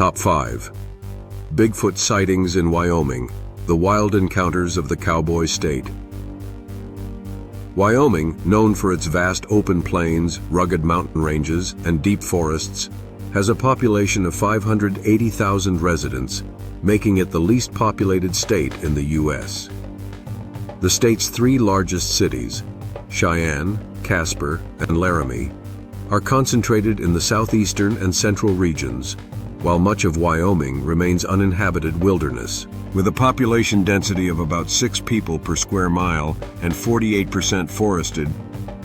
Top 5. Bigfoot sightings in Wyoming, the wild encounters of the cowboy state. Wyoming, known for its vast open plains, rugged mountain ranges, and deep forests, has a population of 580,000 residents, making it the least populated state in the U.S. The state's three largest cities, Cheyenne, Casper, and Laramie, are concentrated in the southeastern and central regions, while much of Wyoming remains uninhabited wilderness. With a population density of about 6 people per square mile and 48% forested,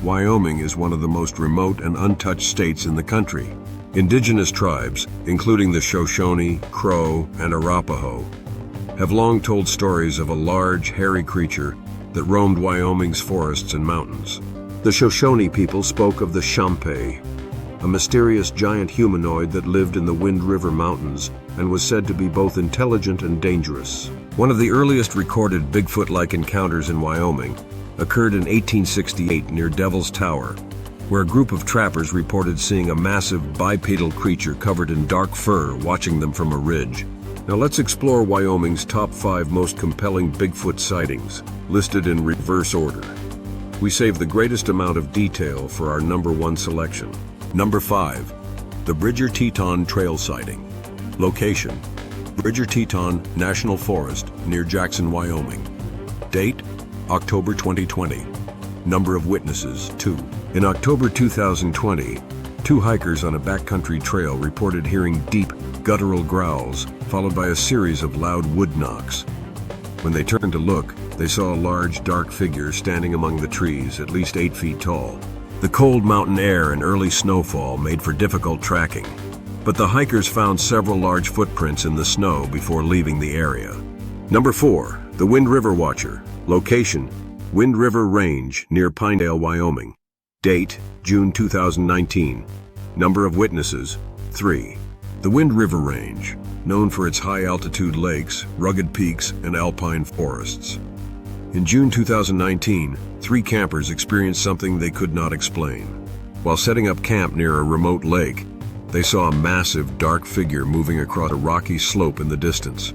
Wyoming is one of the most remote and untouched states in the country. Indigenous tribes, including the Shoshone, Crow, and Arapaho, have long told stories of a large, hairy creature that roamed Wyoming's forests and mountains. The Shoshone people spoke of the Champé, a mysterious giant humanoid that lived in the Wind River Mountains and was said to be both intelligent and dangerous. One of the earliest recorded Bigfoot-like encounters in Wyoming occurred in 1868 near Devil's Tower, where a group of trappers reported seeing a massive bipedal creature covered in dark fur watching them from a ridge. Now let's explore Wyoming's top 5 most compelling Bigfoot sightings, listed in reverse order. We save the greatest amount of detail for our number 1 selection. Number 5. The Bridger Teton Trail Sighting. Location: Bridger Teton National Forest near Jackson, Wyoming. Date: October 2020. Number of witnesses: 2. In October 2020, 2 hikers on a backcountry trail reported hearing deep, guttural growls, followed by a series of loud wood knocks. When they turned to look, they saw a large, dark figure standing among the trees, at least 8 feet tall. The cold mountain air and early snowfall made for difficult tracking, but the hikers found several large footprints in the snow before leaving the area. Number 4. The Wind River Watcher. Location: Wind River Range near Pinedale, Wyoming. Date: June 2019. Number of witnesses: 3. The Wind River Range, known for its high-altitude lakes, rugged peaks, and alpine forests. In June 2019, 3 campers experienced something they could not explain. While setting up camp near a remote lake, they saw a massive, dark figure moving across a rocky slope in the distance.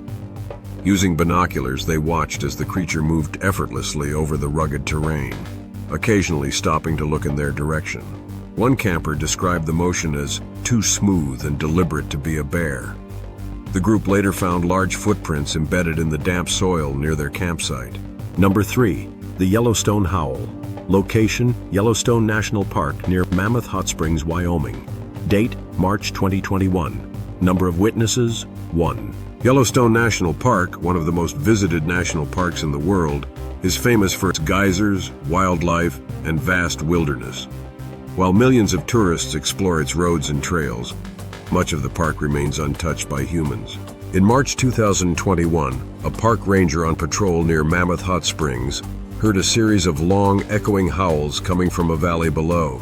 Using binoculars, they watched as the creature moved effortlessly over the rugged terrain, occasionally stopping to look in their direction. One camper described the motion as too smooth and deliberate to be a bear. The group later found large footprints embedded in the damp soil near their campsite. Number 3. The Yellowstone Howl. Location: Yellowstone National Park near Mammoth Hot Springs, Wyoming. Date: March 2021. Number of witnesses: 1. Yellowstone National Park, one of the most visited national parks in the world, is famous for its geysers, wildlife, and vast wilderness. While millions of tourists explore its roads and trails, much of the park remains untouched by humans. In March 2021, a park ranger on patrol near Mammoth Hot Springs heard a series of long, echoing howls coming from a valley below.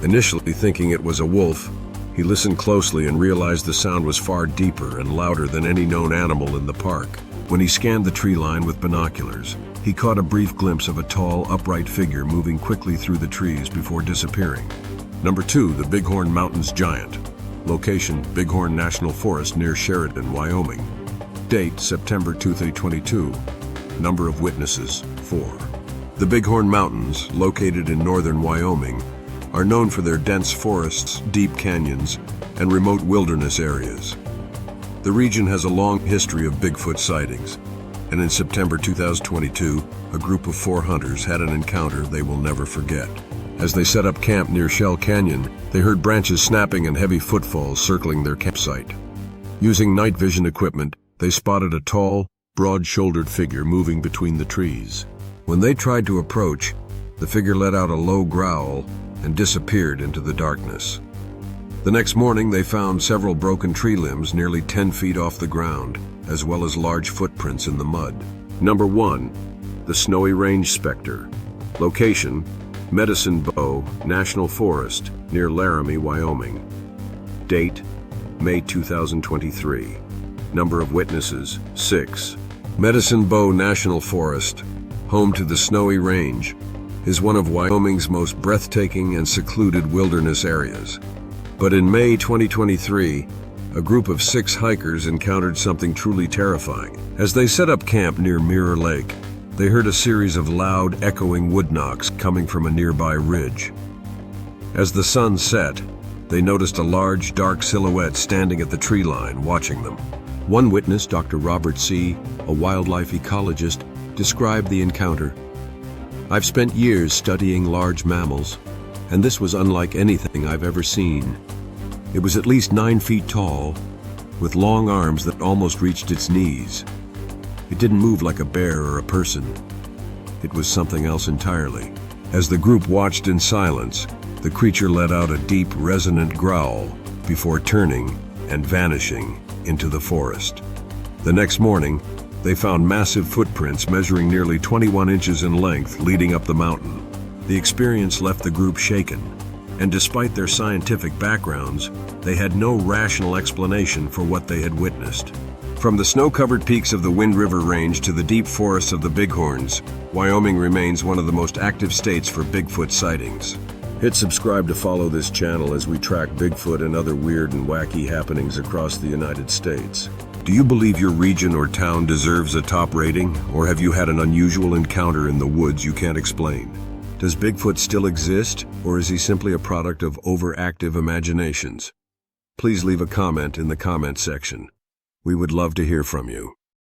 Initially thinking it was a wolf, he listened closely and realized the sound was far deeper and louder than any known animal in the park. When he scanned the tree line with binoculars, he caught a brief glimpse of a tall, upright figure moving quickly through the trees before disappearing. Number 2. The Bighorn Mountains Giant. Location: Bighorn National Forest near Sheridan, Wyoming. Date: September 2022. Number of witnesses: 4. The Bighorn Mountains, located in northern Wyoming, are known for their dense forests, deep canyons, and remote wilderness areas. The region has a long history of Bigfoot sightings, and in September 2022, a group of 4 hunters had an encounter they will never forget. As they set up camp near Shell Canyon, they heard branches snapping and heavy footfalls circling their campsite. Using night vision equipment, they spotted a tall, broad-shouldered figure moving between the trees. When they tried to approach, the figure let out a low growl and disappeared into the darkness. The next morning, they found several broken tree limbs nearly 10 feet off the ground, as well as large footprints in the mud. Number 1. The Snowy Range Spectre. Location: Medicine Bow National Forest near Laramie, Wyoming. Date: May 2023. Number of witnesses: 6. Medicine Bow National Forest, home to the Snowy Range, is one of Wyoming's most breathtaking and secluded wilderness areas. But in May 2023, a group of 6 hikers encountered something truly terrifying. As they set up camp near Mirror Lake, they heard a series of loud, echoing wood knocks coming from a nearby ridge. As the sun set, they noticed a large, dark silhouette standing at the tree line, watching them. One witness, Dr. Robert C., a wildlife ecologist, described the encounter. "I've spent years studying large mammals, and this was unlike anything I've ever seen. It was at least 9 feet tall, with long arms that almost reached its knees. It didn't move like a bear or a person. It was something else entirely." As the group watched in silence, the creature let out a deep, resonant growl before turning and vanishing into the forest. The next morning, they found massive footprints measuring nearly 21 inches in length leading up the mountain. The experience left the group shaken, and despite their scientific backgrounds, they had no rational explanation for what they had witnessed. From the snow-covered peaks of the Wind River Range to the deep forests of the Bighorns, Wyoming remains one of the most active states for Bigfoot sightings. Hit subscribe to follow this channel as we track Bigfoot and other weird and wacky happenings across the United States. Do you believe your region or town deserves a top rating, or have you had an unusual encounter in the woods you can't explain? Does Bigfoot still exist, or is he simply a product of overactive imaginations? Please leave a comment in the comment section. We would love to hear from you.